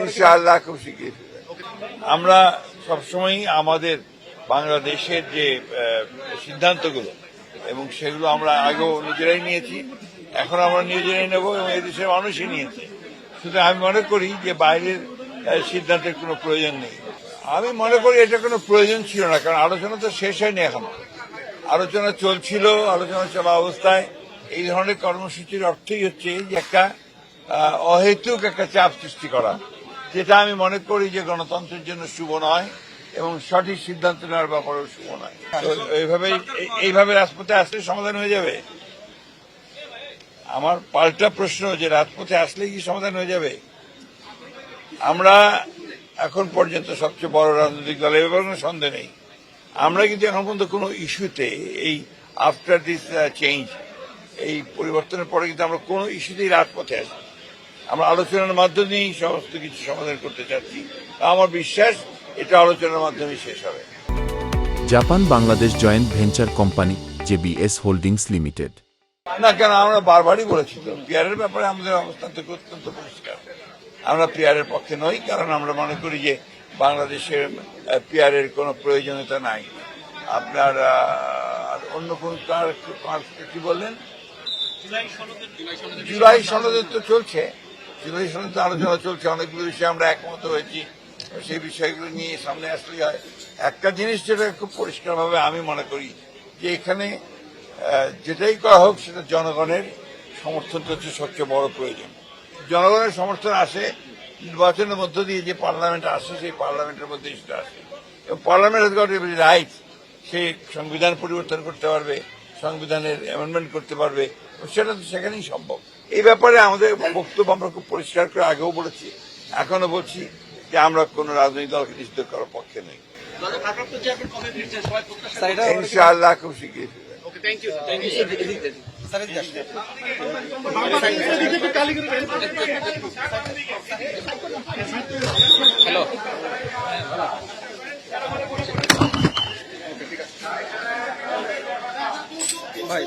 ইনশাআল্লাহ খুব শিগগির। আমরা সবসময় আমাদের বাংলাদেশের যে সিদ্ধান্তগুলো এবং সেগুলো আমরা আগেও নিজেরাই নিয়েছি, এখন আমরা নিজেরাই নেব এবং এই দেশের মানুষই নিয়েছে। সুতরাং আমি মনে করি যে বাইরের সিদ্ধান্তের কোনো প্রয়োজন নেই। আমি মনে করি এটা কোনো প্রয়োজন ছিল না, কারণ আলোচনা তো শেষ হয়নি এখনো। আলোচনা চলছিল, আলোচনা চলা অবস্থায় এই ধরনের কর্মসূচির অর্থই হচ্ছে যে একটা অহেতুক একটা চাপ সৃষ্টি করা, যেটা আমি মনে করি যে গণতন্ত্রের জন্য শুভ নয় এবং সঠিক সিদ্ধান্ত নেওয়ার ব্যাপারেও শুভ নয়। তো এইভাবে রাজপথে আসলে সমাধান হয়ে যাবে? আমার পাল্টা প্রশ্ন যে রাজপথে আসলে কি সমাধান হয়ে যাবে? আমরা এখন পর্যন্ত সবচেয়ে বড় রাজনৈতিক দল, এ ব্যাপারে কোনো সন্দেহ নেই। আমরা কিন্তু এখন পর্যন্ত কোনো ইস্যুতে এই আফটার দিস চেঞ্জ, এই পরিবর্তনের পরে কিন্তু আমরা কোনো ইস্যুতেই রাজপথে আসি। আমরা আলোচনার মাধ্যমেই সমস্ত কিছু সমাধান করতে চাচ্ছি। আমার বিশ্বাস এটা আলোচনার মাধ্যমেই শেষ হবে। Japan Bangladesh joint venture company JBS holdings limited. না, কেন আমরা বারবারই বলেছি তো, পিয়ারের ব্যাপারে আমাদের অবস্থান থেকে অত্যন্ত পরিষ্কার। আমরা পিয়ারের পক্ষে নই, কারণ আমরা মনে করি যে বাংলাদেশের পিয়ারের কোনো প্রয়োজনীয়তা নাই। আপনার অন্য কোন কি বললেন? জুলাই সনদের তো চলছে, জুলাই সনদের আলোচনা চলছে, অনেকগুলো বিষয়ে আমরা একমত হয়েছি। সেই বিষয়গুলো নিয়ে সামনে আসলেই হয়। একটা জিনিস যেটা খুব পরিষ্কারভাবে আমি মনে করি যে এখানে যেটাই করা হোক সেটা জনগণের সমর্থনটা হচ্ছে সবচেয়ে বড় প্রয়োজন। জনগণের সমর্থন আসে নির্বাচনের মধ্য দিয়ে, যে পার্লামেন্ট আসে সেই পার্লামেন্টের মধ্যে সেটা আসে এবং parliament has got every right. সে সংবিধান পরিবর্তন করতে পারবে, সংবিধানের অ্যামেন্ডমেন্ট করতে পারবে, সেটা তো সেখানেই সম্ভব। এই ব্যাপারে আমাদের বক্তব্য আমরা খুব পরিষ্কার করে আগেও বলেছি, এখনো বলছি যে আমরা কোন রাজনৈতিক দলকে নিষিদ্ধ করার পক্ষে নেই। ইনশাআল্লাহ খুব শিগগির। হ্যালো ভাই।